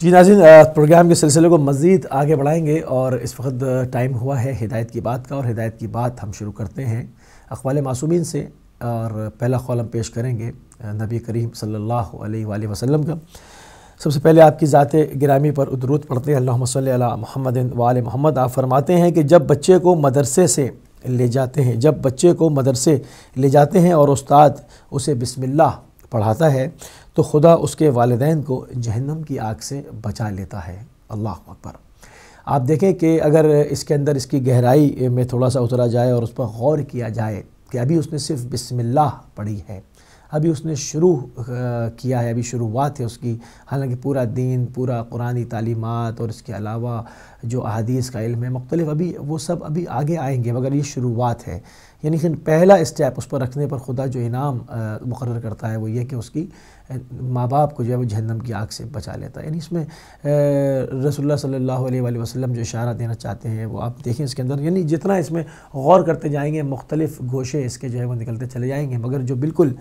جی ناظرین، پروگرام کے سلسلے کو مزید آگے بڑھائیں گے اور اس وقت ٹائم ہوا ہے ہدایت کی بات کا، اور ہدایت کی بات ہم شروع کرتے ہیں اقوال معصومین سے، اور پہلا قول ہم پیش کریں گے نبی کریم صلی اللہ علیہ وآلہ وسلم کا۔ سب سے پہلے آپ کی ذات گرامی پر درود پڑھتے ہیں، اللہم صلی علی محمد وآل محمد۔ آپ فرماتے ہیں کہ جب بچے کو مدرسے لے جاتے ہیں اور استاد اسے بسم اللہ پڑھاتا ہے تو خدا اس کے والدین کو جہنم کی آگ سے بچا لیتا ہے۔ اللہ اکبر۔ آپ دیکھیں کہ اگر اس کے اندر اس کی گہرائی میں تھوڑا سا اترا جائے اور اس پر غور کیا جائے کہ ابھی اس نے صرف بسم اللہ پڑھی ہے، ابھی اس نے شروع کیا ہے، ابھی شروعات ہے اس کی، حالانکہ پورا دین، پورا قرآنی تعلیمات اور اس کے علاوہ جو احادیث کا علم ہے مختلف، ابھی وہ سب ابھی آگے آئیں گے، مگر یہ شروعات ہے۔ یعنی کہ پہلا اسٹیپ اس پر رکھنے پر خدا جو انعام مقرر کرتا ہے وہ یہ کہ اس کی ماں باپ کو جو ہے وہ جہنم کی آگ سے بچا لیتا ہے۔ یعنی اس میں رسول اللہ صلی اللہ علیہ وآلہ وسلم جو اشارہ دینا چاہتے ہیں وہ آپ دیکھیں اس کے اندر، یعنی جتنا اس میں غور کرتے جائیں گے مختلف گوشے اس کے جو ہے وہ نکلتے چلے جائیں گے، مگر جو بالکل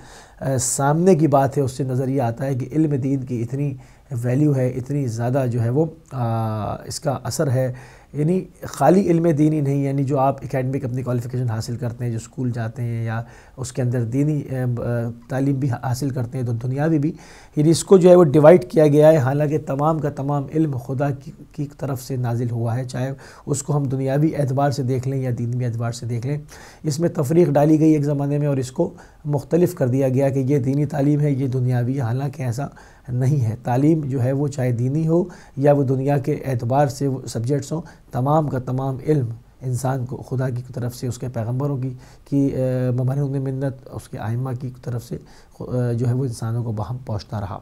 سامنے کی بات ہے اس سے نظر یہ آتا ہے کہ علم دین کی اتنی ویلیو ہے، اتنی زیادہ جو ہے وہ اس کا اثر ہے۔ یعنی خالی علم دینی نہیں، یعنی جو آپ اکیڈمک اپنی کوالیفیکیشن حاصل کرتے ہیں، جو اسکول جاتے ہیں یا اس کے اندر دینی تعلیم بھی حاصل کرتے ہیں تو دنیاوی بھی، یعنی اس کو جو ہے وہ ڈیوائڈ کیا گیا ہے، حالانکہ تمام کا تمام علم خدا کی طرف سے نازل ہوا ہے، چاہے اس کو ہم دنیاوی اعتبار سے دیکھ لیں یا دینی اعتبار سے دیکھ لیں۔ اس میں تفریق ڈالی گئی ایک زمانے میں اور اس کو مختلف کر دیا گیا کہ یہ دینی تعلیم ہے، یہ دنیاوی ہے، حالانکہ ایسا نہیں ہے۔ تعلیم جو ہے وہ چاہے دینی ہو یا وہ دنیا کے اعتبار سے وہ سبجیکٹس ہوں، تمام کا تمام علم انسان کو خدا کی طرف سے، اس کے پیغمبروں کی ممنون منت، اس کے ائمہ کی طرف سے جو ہے وہ انسانوں کو باہم پہنچتا رہا۔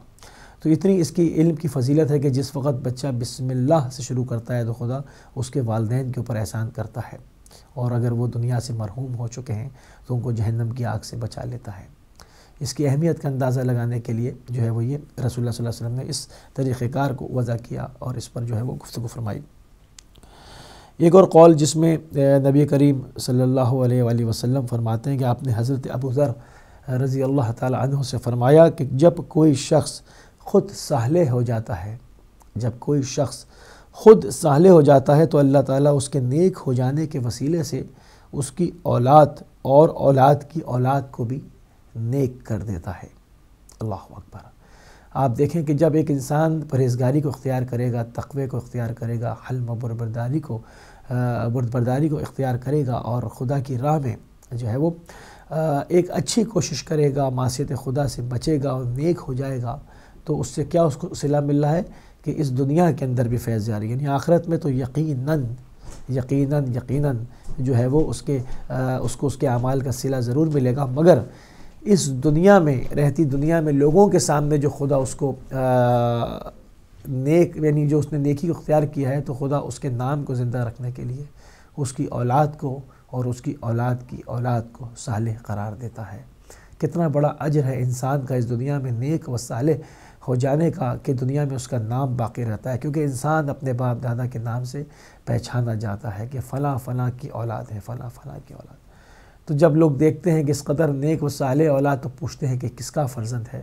تو اتنی اس کی علم کی فضیلت ہے کہ جس وقت بچہ بسم اللہ سے شروع کرتا ہے تو خدا اس کے والدین کے اوپر احسان کرتا ہے، اور اگر وہ دنیا سے مرحوم ہو چکے ہیں تو ان کو جہنم کی آگ سے بچا لیتا ہے۔ اس کی اہمیت کا اندازہ لگانے کے لیے جو ہے وہ یہ رسول اللہ صلی اللہ علیہ وسلم نے اس طریقہ کار کو وضع کیا اور اس پر جو ہے وہ گفتگو فرمائی۔ ایک اور قول جس میں نبی کریم صلی اللہ علیہ وآلہ وسلم فرماتے ہیں کہ آپ نے حضرت ابو ذر رضی اللہ تعالی عنہ سے فرمایا کہ جب کوئی شخص خود صالح ہو جاتا ہے تو اللہ تعالیٰ اس کے نیک ہو جانے کے وسیلے سے اس کی اولاد اور اولاد کی اولاد کو بھی نیک کر دیتا ہے۔ اللہ اکبر۔ آپ دیکھیں کہ جب ایک انسان پرہیزگاری کو اختیار کرے گا، تقوی کو اختیار کرے گا، حلم و بردبرداری کو اختیار کرے گا اور خدا کی راہ میں جو ہے وہ ایک اچھی کوشش کرے گا، معصیت خدا سے بچے گا اور نیک ہو جائے گا، تو اس سے کیا اس کو صلہ مل رہا ہے کہ اس دنیا کے اندر بھی فیض جاری، یعنی آخرت میں تو یقیناً جو ہے وہ اس کو اس کے اعمال کا صلہ ضرور ملے گا، مگر اس دنیا میں رہتی دنیا میں لوگوں کے سامنے جو خدا اس کو نیک، یعنی جو اس نے نیکی کو اختیار کیا ہے تو خدا اس کے نام کو زندہ رکھنے کے لیے اس کی اولاد کو اور اس کی اولاد کی اولاد کو صالح قرار دیتا ہے۔ کتنا بڑا اجر ہے انسان کا اس دنیا میں نیک و صالح ہو جانے کا کہ دنیا میں اس کا نام باقی رہتا ہے، کیونکہ انسان اپنے باپ دادا کے نام سے پہچانا جاتا ہے کہ فلاں فلاں کی اولاد ہے، فلاں فلاں کی اولاد۔ تو جب لوگ دیکھتے ہیں کہ اس قدر نیک و صالح اولاد تو پوچھتے ہیں کہ کس کا فرزند ہے،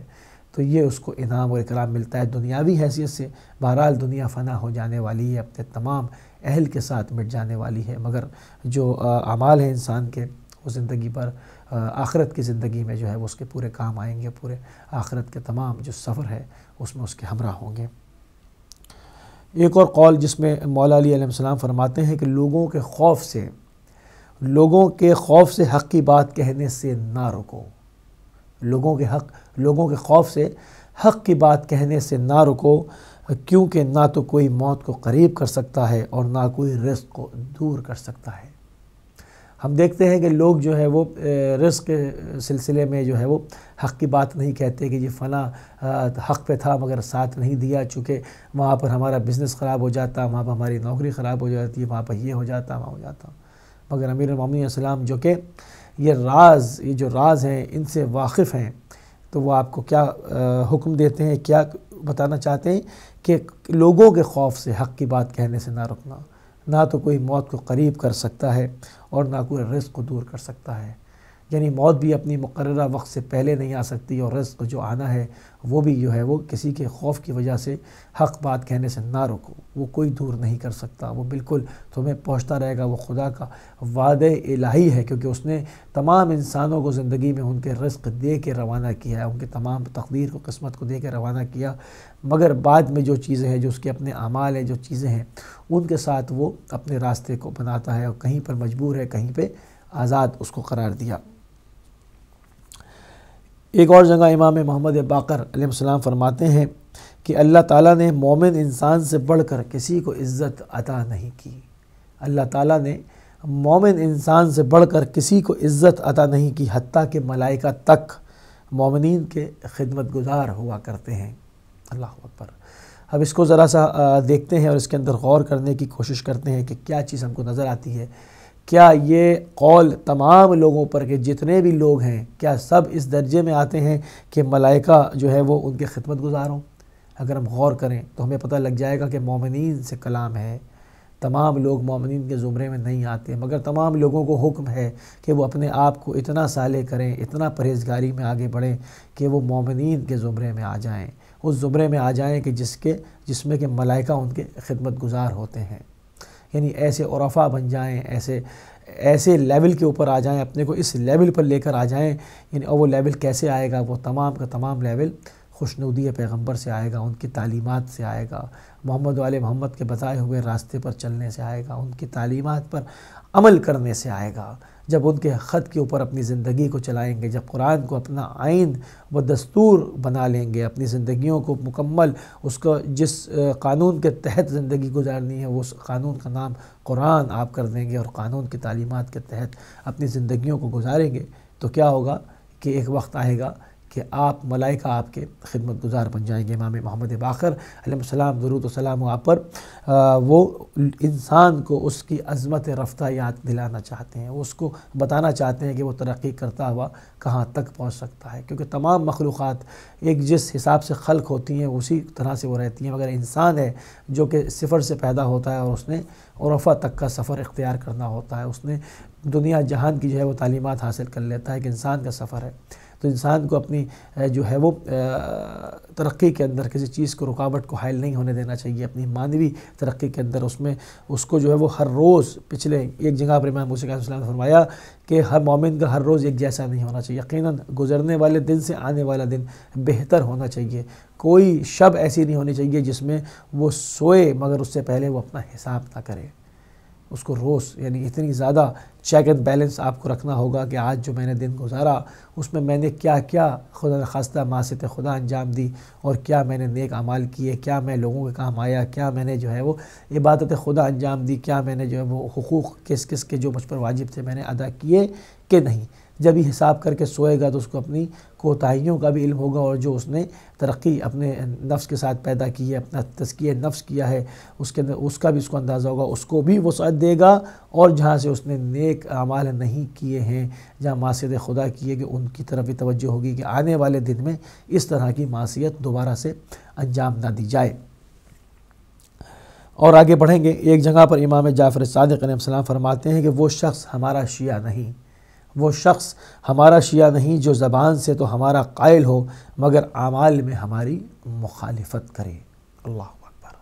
تو یہ اس کو انعام اور اکرام ملتا ہے دنیاوی حیثیت سے۔ بہرحال دنیا فنا ہو جانے والی ہے، اپنے تمام اہل کے ساتھ مٹ جانے والی ہے، مگر جو اعمال ہیں انسان کے وہ زندگی پر آخرت کی زندگی میں جو ہے وہ اس کے پورے کام آئیں گے، پورے آخرت کے تمام جو سفر ہے اس میں اس کے ہمراہ ہوں گے۔ ایک اور قول جس میں مولا علی علیہ السلام فرماتے ہیں کہ لوگوں کے خوف سے حق کی بات کہنے سے نہ رکو، لوگوں کے خوف سے حق کی بات کہنے سے نہ رکو، کیونکہ نہ تو کوئی موت کو قریب کر سکتا ہے اور نہ کوئی رزق کو دور کر سکتا ہے۔ ہم دیکھتے ہیں کہ لوگ جو ہے وہ رزق کے سلسلے میں جو ہے وہ حق کی بات نہیں کہتے کہ یہ فلاں حق پہ تھا مگر ساتھ نہیں دیا، چونکہ وہاں پر ہمارا بزنس خراب ہو جاتا، وہاں پر ہماری نوکری خراب ہو جاتی، وہاں پر یہ ہو جاتا، وہاں ہو جاتا۔ مگر امیر المومنین علیہ السلام جو کہ یہ جو راز ہیں ان سے واقف ہیں، تو وہ آپ کو کیا حکم دیتے ہیں، کیا بتانا چاہتے ہیں کہ لوگوں کے خوف سے حق کی بات کہنے سے نہ رکنا، نہ تو کوئی موت کو قریب کر سکتا ہے اور نہ کوئی رزق کو دور کر سکتا ہے۔ یعنی موت بھی اپنی مقررہ وقت سے پہلے نہیں آ سکتی، اور رزق جو آنا ہے وہ بھی جو ہے وہ کسی کے خوف کی وجہ سے حق بات کہنے سے نہ روکو، وہ کوئی دور نہیں کر سکتا، وہ بالکل تمہیں پہنچتا رہے گا۔ وہ خدا کا وعدہ الہی ہے، کیونکہ اس نے تمام انسانوں کو زندگی میں ان کے رزق دے کے روانہ کیا ہے، ان کے تمام تقدیر کو، قسمت کو دے کے روانہ کیا، مگر بعد میں جو چیزیں ہیں، جو اس کے اپنے اعمال ہیں، جو چیزیں ہیں، ان کے ساتھ وہ اپنے راستے کو بناتا ہے، اور کہیں پر مجبور ہے، کہیں پہ آزاد اس کو قرار دیا۔ ایک اور جگہ امام محمد باقر علیہ السلام فرماتے ہیں کہ اللہ تعالیٰ نے مومن انسان سے بڑھ کر کسی کو عزت عطا نہیں کی۔ اللہ تعالیٰ نے مومن انسان سے بڑھ کر کسی کو عزت عطا نہیں کی، حتیٰ کہ ملائکہ تک مومنین کے خدمت گزار ہوا کرتے ہیں۔ اللہ اکبر۔ اب اس کو ذرا سا دیکھتے ہیں اور اس کے اندر غور کرنے کی کوشش کرتے ہیں کہ کیا چیز ہم کو نظر آتی ہے۔ کیا یہ قول تمام لوگوں پر کہ جتنے بھی لوگ ہیں، کیا سب اس درجے میں آتے ہیں کہ ملائکہ جو ہے وہ ان کے خدمت گزار ہوں؟ اگر ہم غور کریں تو ہمیں پتہ لگ جائے گا کہ مومنین سے کلام ہے، تمام لوگ مومنین کے زمرے میں نہیں آتے، مگر تمام لوگوں کو حکم ہے کہ وہ اپنے آپ کو اتنا صالح کریں، اتنا پرہیزگاری میں آگے بڑھیں کہ وہ مومنین کے زمرے میں آ جائیں، اس زمرے میں آ جائیں کہ جس میں کہ ملائکہ ان کے خدمت گزار ہوتے ہیں۔ یعنی ایسے عرفا بن جائیں، ایسے لیول کے اوپر آ جائیں، اپنے کو اس لیول پر لے کر آ جائیں۔ یعنی اور وہ لیول کیسے آئے گا؟ وہ تمام کا تمام لیول خوشنودی پیغمبر سے آئے گا، ان کی تعلیمات سے آئے گا، محمد و آل محمد کے بتائے ہوئے راستے پر چلنے سے آئے گا، ان کی تعلیمات پر عمل کرنے سے آئے گا۔ جب ان کے خط کے اوپر اپنی زندگی کو چلائیں گے، جب قرآن کو اپنا آئین و دستور بنا لیں گے، اپنی زندگیوں کو مکمل اس کو جس قانون کے تحت زندگی گزارنی ہے، اس قانون کا نام قرآن آپ کر دیں گے اور قانون کی تعلیمات کے تحت اپنی زندگیوں کو گزاریں گے، تو کیا ہوگا کہ ایک وقت آئے گا کہ آپ ملائکہ آپ کے خدمت گزار بن جائیں گے۔ امام محمد باقر علیہ السلام درود و سلام آپ پر وہ انسان کو اس کی عظمت رفتہ یاد دلانا چاہتے ہیں، اس کو بتانا چاہتے ہیں کہ وہ ترقی کرتا ہوا کہاں تک پہنچ سکتا ہے، کیونکہ تمام مخلوقات ایک جس حساب سے خلق ہوتی ہیں اسی طرح سے وہ رہتی ہیں، مگر انسان ہے جو کہ صفر سے پیدا ہوتا ہے اور اس نے عرفہ تک کا سفر اختیار کرنا ہوتا ہے، اس نے دنیا جہان کی جو ہے وہ تعلیمات حاصل کر لیتا ہے کہ انسان کا سفر ہے۔ تو انسان کو اپنی جو ہے وہ ترقی کے اندر کسی چیز کو رکاوٹ کو حائل نہیں ہونے دینا چاہیے، اپنی معنوی ترقی کے اندر اس کو جو ہے وہ ہر روز، پچھلے ایک جگہ پر امام موسیٰ علیہ السلام نے فرمایا کہ ہر مومن کا ہر روز ایک جیسا نہیں ہونا چاہیے، یقیناً گزرنے والے دن سے آنے والا دن بہتر ہونا چاہیے، کوئی شب ایسی نہیں ہونی چاہیے جس میں وہ سوئے مگر اس سے پہلے وہ اپنا حساب نہ کرے، اس کو روز یعنی اتنی زیادہ چیک اینڈ بیلنس آپ کو رکھنا ہوگا کہ آج جو میں نے دن گزارا اس میں نے کیا کیا خدا نخواستہ معصیت خدا انجام دی، اور کیا میں نے نیک اعمال کیے، کیا میں لوگوں کے کام آیا، کیا میں نے جو ہے وہ عبادت خدا انجام دی، کیا میں نے جو ہے وہ حقوق کس کس کے جو مجھ پر واجب تھے میں نے ادا کیے کہ نہیں۔ جب ہی حساب کر کے سوئے گا تو اس کو اپنی کوتاہیوں کا بھی علم ہوگا، اور جو اس نے ترقی اپنے نفس کے ساتھ پیدا کی ہے، اپنا تزکیہ نفس کیا ہے، اس کے اندر اس کا بھی اس کو اندازہ ہوگا، اس کو بھی وسعت دے گا، اور جہاں سے اس نے نیک اعمال نہیں کیے ہیں، جہاں معصیت خدا کی ہے، کہ ان کی طرف بھی توجہ ہوگی کہ آنے والے دن میں اس طرح کی معصیت دوبارہ سے انجام نہ دی جائے۔ اور آگے بڑھیں گے، ایک جگہ پر امام جعفر صادق علیہ السلام فرماتے ہیں کہ وہ شخص ہمارا شیعہ نہیں، وہ شخص ہمارا شیعہ نہیں جو زبان سے تو ہمارا قائل ہو مگر اعمال میں ہماری مخالفت کرے۔ اللہ اکبر۔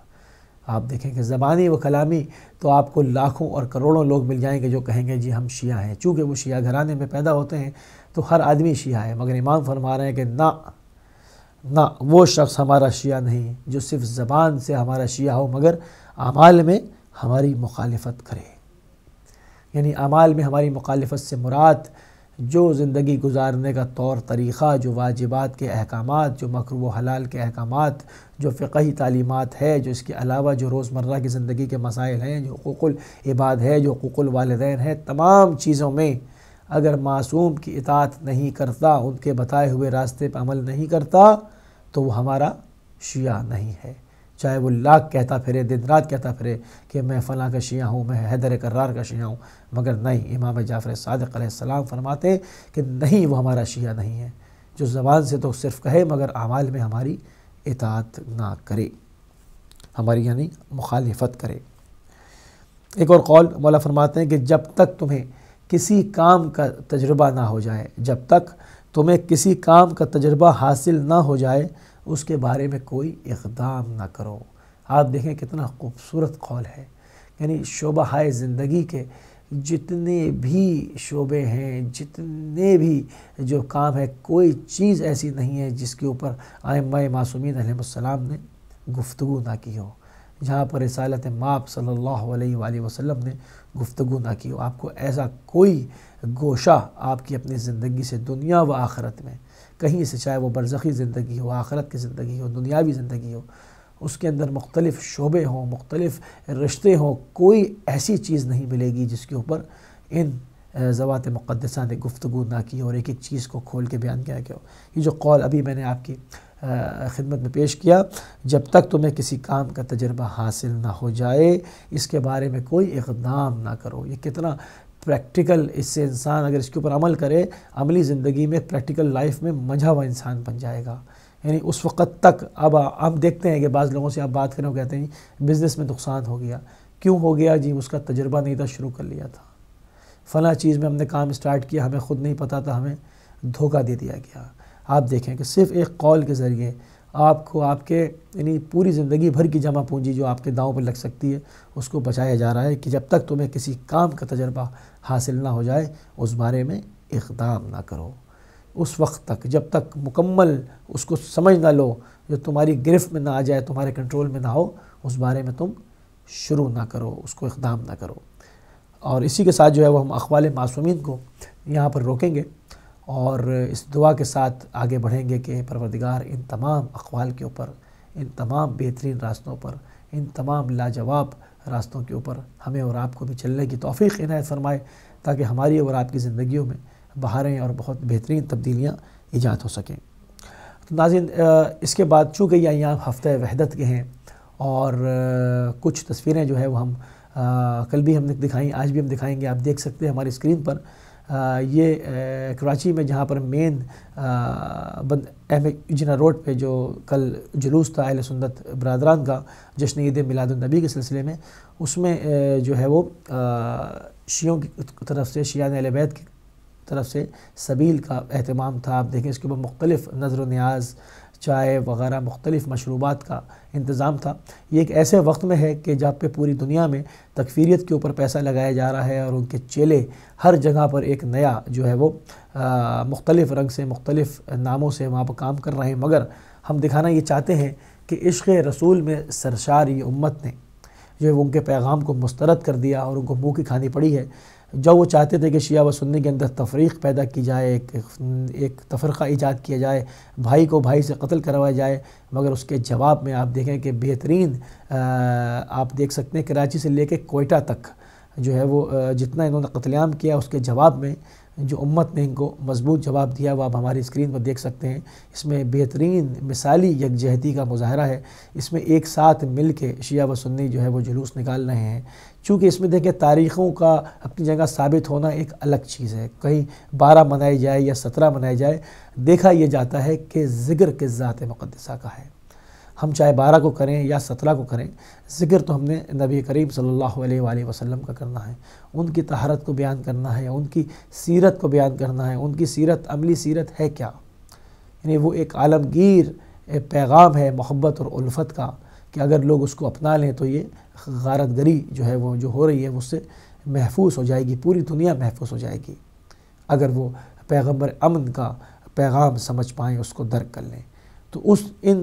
آپ دیکھیں کہ زبانی و کلامی تو آپ کو لاکھوں اور کروڑوں لوگ مل جائیں گے جو کہیں گے جی ہم شیعہ ہیں، چونکہ وہ شیعہ گھرانے میں پیدا ہوتے ہیں تو ہر آدمی شیعہ ہے، مگر امام فرما رہے ہیں کہ نہ وہ شخص ہمارا شیعہ نہیں جو صرف زبان سے ہمارا شیعہ ہو مگر اعمال میں ہماری مخالفت کرے۔ یعنی اعمال میں ہماری مخالفت سے مراد جو زندگی گزارنے کا طور طریقہ، جو واجبات کے احکامات، جو مکروہ و حلال کے احکامات، جو فقہی تعلیمات ہے، جو اس کے علاوہ جو روزمرہ کی زندگی کے مسائل ہیں، جو حقوق العباد ہے، جو حقوق الوالدین ہے، تمام چیزوں میں اگر معصوم کی اطاعت نہیں کرتا، ان کے بتائے ہوئے راستے پر عمل نہیں کرتا تو وہ ہمارا شیعہ نہیں ہے، چاہے وہ لاکھ کہتا پھرے، دن رات کہتا پھرے کہ میں فلاں کا شیعہ ہوں، میں حیدر کرار کا شیعہ ہوں، مگر نہیں، امام جعفر صادق علیہ السلام فرماتے ہیں کہ نہیں، وہ ہمارا شیعہ نہیں ہے جو زبان سے تو صرف کہے مگر اعمال میں ہماری اطاعت نہ کرے، ہماری یعنی مخالفت کرے۔ ایک اور قول مولا فرماتے ہیں کہ جب تک تمہیں کسی کام کا تجربہ نہ ہو جائے، جب تک تمہیں کسی کام کا تجربہ حاصل نہ ہو جائے اس کے بارے میں کوئی اقدام نہ کرو۔ آپ دیکھیں کتنا خوبصورت قول ہے، یعنی شعبہ ہائے زندگی کے جتنے بھی شعبے ہیں، جتنے بھی جو کام ہے، کوئی چیز ایسی نہیں ہے جس کے اوپر ائمہ معصومین علیہ السلام نے گفتگو نہ کی ہو، جہاں پر رسالت مآب صلی اللہ علیہ وآلہ وسلم نے گفتگو نہ کی ہو۔ آپ کو ایسا کوئی گوشہ آپ کی اپنی زندگی سے، دنیا و آخرت میں کہیں سے، چاہے وہ برزخی زندگی ہو، آخرت کی زندگی ہو، دنیاوی زندگی ہو، اس کے اندر مختلف شعبے ہوں، مختلف رشتے ہوں، کوئی ایسی چیز نہیں ملے گی جس کے اوپر ان ذوات مقدسہ نے گفتگو نہ کی اور ایک ایک چیز کو کھول کے بیان کیا گیا ہو۔ یہ جو قول ابھی میں نے آپ کی خدمت میں پیش کیا، جب تک تمہیں کسی کام کا تجربہ حاصل نہ ہو جائے اس کے بارے میں کوئی اقدام نہ کرو، یہ کتنا پریکٹیکل، اس سے انسان اگر اس کے اوپر عمل کرے، عملی زندگی میں، پریکٹیکل لائف میں منجھا ہوا انسان بن جائے گا۔ یعنی اس وقت تک، اب ہم دیکھتے ہیں کہ بعض لوگوں سے آپ بات کریں وہ کہتے ہیں بزنس میں نقصان ہو گیا، کیوں ہو گیا جی؟ اس کا تجربہ نہیں تھا، شروع کر لیا تھا، فلاں چیز میں ہم نے کام سٹارٹ کیا، ہمیں خود نہیں پتہ تھا، ہمیں دھوکہ دے دیا گیا۔ آپ دیکھیں کہ صرف ایک قول کے ذریعے آپ کو آپ کے یعنی پوری زندگی بھر کی جمع پونجی جو آپ کے داؤں پر لگ سکتی ہے اس کو بچایا جا رہا ہے کہ جب تک تمہیں کسی کام کا تجربہ حاصل نہ ہو جائے اس بارے میں اقدام نہ کرو، اس وقت تک جب تک مکمل اس کو سمجھ نہ لو، جو تمہاری گرفت میں نہ آ جائے، تمہارے کنٹرول میں نہ ہو، اس بارے میں تم شروع نہ کرو، اس کو اقدام نہ کرو۔ اور اسی کے ساتھ جو ہے وہ ہم اقوال معصومین کو یہاں پر روکیں گے اور اس دعا کے ساتھ آگے بڑھیں گے کہ پروردگار ان تمام اقوال کے اوپر، ان تمام بہترین راستوں پر، ان تمام لاجواب راستوں کے اوپر ہمیں اور آپ کو بھی چلنے کی توفیق عنایت فرمائے تاکہ ہماری اور آپ کی زندگیوں میں بہاریں اور بہت بہترین تبدیلیاں ایجاد ہو سکیں۔ تو ناظرین، اس کے بعد چونکہ یہ ایام ہفتہ وحدت کے ہیں اور کچھ تصویریں جو ہے وہ ہم کل بھی ہم نے دکھائیں، آج بھی ہم دکھائیں گے۔ آپ دیکھ سکتے ہیں ہماری اسکرین پر یہ کراچی میں جہاں پر مین احمد جناح روڈ پہ جو کل جلوس تھا اہل سنت برادران کا جشن عید میلاد النبی کے سلسلے میں، اس میں جو ہے وہ شیعوں کی طرف سے، شیعان اہل بیت کی طرف سے سبیل کا اہتمام تھا۔ آپ دیکھیں اس کے اوپر مختلف نظر و نیاز، چائے وغیرہ، مختلف مشروبات کا انتظام تھا۔ یہ ایک ایسے وقت میں ہے کہ جہاں پہ پوری دنیا میں تکفیریت کے اوپر پیسہ لگایا جا رہا ہے اور ان کے چیلے ہر جگہ پر ایک نیا جو ہے وہ مختلف رنگ سے، مختلف ناموں سے وہاں پر کام کر رہے ہیں، مگر ہم دکھانا یہ چاہتے ہیں کہ عشق رسول میں سرشار یہ امت نے جو ہے وہ ان کے پیغام کو مسترد کر دیا اور ان کو منہ کی کھانی پڑی ہے۔ جب وہ چاہتے تھے کہ شیعہ و سنی کے اندر تفریق پیدا کی جائے، ایک تفرقہ ایجاد کیا جائے، بھائی کو بھائی سے قتل کروایا جائے، مگر اس کے جواب میں آپ دیکھیں کہ بہترین، آپ دیکھ سکتے ہیں کراچی سے لے کے کوئٹہ تک جو ہے وہ جتنا انہوں نے قتل عام کیا، اس کے جواب میں جو امت نے ان کو مضبوط جواب دیا وہ آپ ہماری اسکرین پر دیکھ سکتے ہیں۔ اس میں بہترین مثالی یکجہتی کا مظاہرہ ہے، اس میں ایک ساتھ مل کے شیعہ و سنی جو ہے وہ جلوس نکال رہے ہیں۔ چونکہ اس میں دیکھیں تاریخوں کا اپنی جگہ ثابت ہونا ایک الگ چیز ہے، کہیں 12 منائی جائے یا 17 منائی جائے، دیکھا یہ جاتا ہے کہ ذکر کس ذات مقدسہ کا ہے۔ ہم چاہے 12 کو کریں یا 17 کو کریں، ذکر تو ہم نے نبی کریم صلی اللہ علیہ وآلہ وسلم کا کرنا ہے، ان کی طہارت کو بیان کرنا ہے، ان کی سیرت کو بیان کرنا ہے۔ ان کی سیرت، عملی سیرت ہے کیا؟ یعنی وہ ایک عالمگیر پیغام ہے محبت اور الفت کا کہ اگر لوگ اس کو اپنا لیں تو یہ غارت گری جو ہے وہ جو ہو رہی ہے اس سے محفوظ ہو جائے گی، پوری دنیا محفوظ ہو جائے گی اگر وہ پیغمبر امن کا پیغام سمجھ پائیں، اس کو درک کر لیں۔ تو ان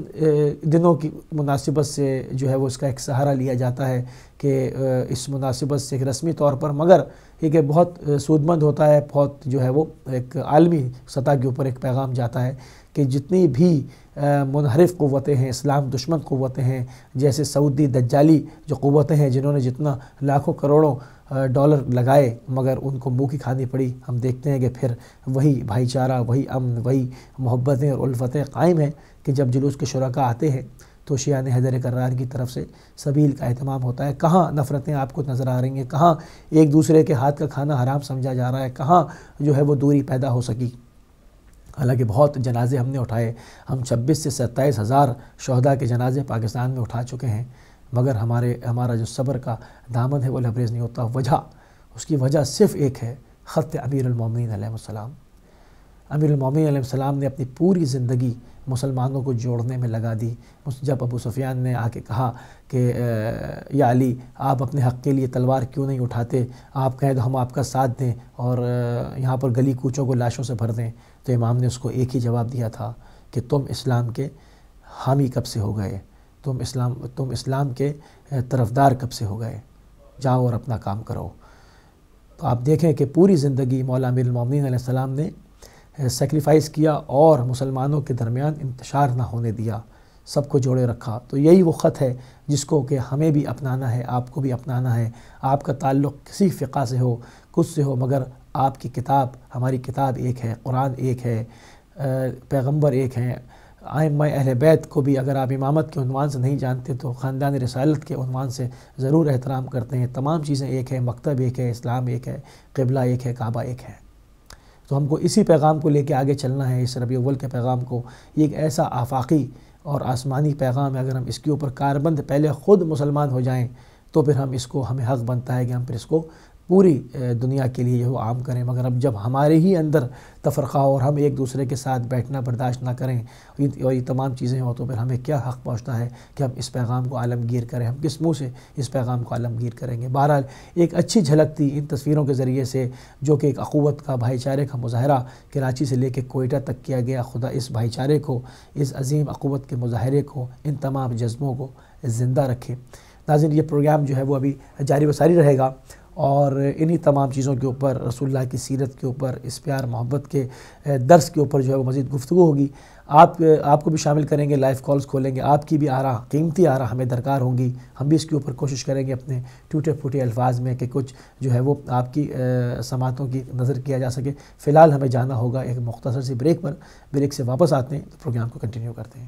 دنوں کی مناسبت سے جو ہے وہ اس کا ایک سہارا لیا جاتا ہے کہ اس مناسبت سے ایک رسمی طور پر، مگر یہ کہ بہت سودمند ہوتا ہے، بہت جو ہے وہ ایک عالمی سطح کے اوپر ایک پیغام جاتا ہے کہ جتنی بھی منحرف قوتیں ہیں، اسلام دشمن قوتیں ہیں، جیسے سعودی دجالی جو قوتیں ہیں جنہوں نے جتنا لاکھوں کروڑوں ڈالر لگائے مگر ان کو منہ کی کھانی پڑی، ہم دیکھتے ہیں کہ پھر وہی بھائی چارہ، وہی امن، وہی محبتیں اور الفتیں قائم ہیں کہ جب جلوس کے شرکاء آتے ہیں تو شیعان حیدر کرار کی طرف سے سبیل کا اہتمام ہوتا ہے۔ کہاں نفرتیں آپ کو نظر آ رہی ہیں، کہاں ایک دوسرے کے ہاتھ کا کھانا حرام سمجھا جا رہا ہے، کہاں جو ہے وہ دوری پیدا ہو سکی۔ حالانکہ بہت جنازے ہم نے اٹھائے، ہم 26 سے 27 ہزار شہداء کے جنازے پاکستان میں اٹھا چکے ہیں، مگر ہمارا جو صبر کا دامن ہے وہ لبریز نہیں ہوتا۔ اس کی وجہ صرف ایک ہے، خط امیر المومنین علیہ السلام۔ امیر المومنین علیہ السلام نے اپنی پوری زندگی مسلمانوں کو جوڑنے میں لگا دی۔ جب ابو سفیان نے آ کے کہا کہ یا علی آپ اپنے حق کے لیے تلوار کیوں نہیں اٹھاتے، آپ کہیں تو ہم آپ کا ساتھ دیں اور یہاں پر گلی کوچوں کو لاشوں سے بھر دیں، تو امام نے اس کو ایک ہی جواب دیا تھا کہ تم اسلام کے حامی کب سے ہو گئے، تم اسلام کے طرفدار کب سے ہو گئے، جاؤ اور اپنا کام کرو۔ تو آپ دیکھیں کہ پوری زندگی مولا امیر المومنین علیہ السلام نے سیکریفائس کیا اور مسلمانوں کے درمیان انتشار نہ ہونے دیا، سب کو جوڑے رکھا۔ تو یہی وہ خط ہے جس کو کہ ہمیں بھی اپنانا ہے، آپ کو بھی اپنانا ہے۔ آپ کا تعلق کسی فقہ سے ہو، کچھ سے ہو، مگر آپ کی کتاب، ہماری کتاب ایک ہے، قرآن ایک ہے، پیغمبر ایک ہیں۔ ائمہ اہل بیت کو بھی اگر آپ امامت کے عنوان سے نہیں جانتے تو خاندان رسالت کے عنوان سے ضرور احترام کرتے ہیں۔ تمام چیزیں ایک ہے، مکتب ایک ہے، اسلام ایک ہے، قبلہ ایک ہے، کعبہ ایک ہے۔ تو ہم کو اسی پیغام کو لے کے آگے چلنا ہے، اس ربیع الاول کے پیغام کو۔ یہ ایک ایسا آفاقی اور آسمانی پیغام ہے، اگر ہم اس کے اوپر کاربند پہلے خود مسلمان ہو جائیں تو پھر ہمیں حق بنتا ہے کہ ہم پھر اس کو پوری دنیا کے لیے یہ عام کریں۔ مگر اب جب ہمارے ہی اندر تفرقہ ہو اور ہم ایک دوسرے کے ساتھ بیٹھنا برداشت نہ کریں اور یہ تمام چیزیں ہوں، تو پھر ہمیں کیا حق پہنچتا ہے کہ ہم اس پیغام کو عالمگیر کریں؟ ہم کس منہ سے اس پیغام کو عالمگیر کریں گے؟ بہرحال ایک اچھی جھلک تھی ان تصویروں کے ذریعے سے، جو کہ ایک اخوت کا، بھائی چارے کا مظاہرہ کراچی سے لے کے کوئٹہ تک کیا گیا۔ خدا اس بھائی چارے کو، اس عظیم اخوت کے مظاہرے کو، ان تمام جذبوں کو زندہ رکھے۔ ناظرین، یہ پروگرام جو ہے وہ ابھی جاری و ساری رہے گا اور انہی تمام چیزوں کے اوپر، رسول اللہ کی سیرت کے اوپر، اس پیار محبت کے درس کے اوپر جو ہے وہ مزید گفتگو ہوگی۔ آپ کو بھی شامل کریں گے، لائیو کالز کھولیں گے، آپ کی بھی آراء، قیمتی آراء ہمیں درکار ہوں گی۔ ہم بھی اس کے اوپر کوشش کریں گے اپنے ٹوٹے پھوٹے الفاظ میں کہ کچھ جو ہے وہ آپ کی سماعتوں کی نظر کیا جا سکے۔ فی الحال ہمیں جانا ہوگا ایک مختصر سی بریک پر، بریک سے واپس آتے ہیں تو پروگرام کو کنٹینیو کرتے ہیں۔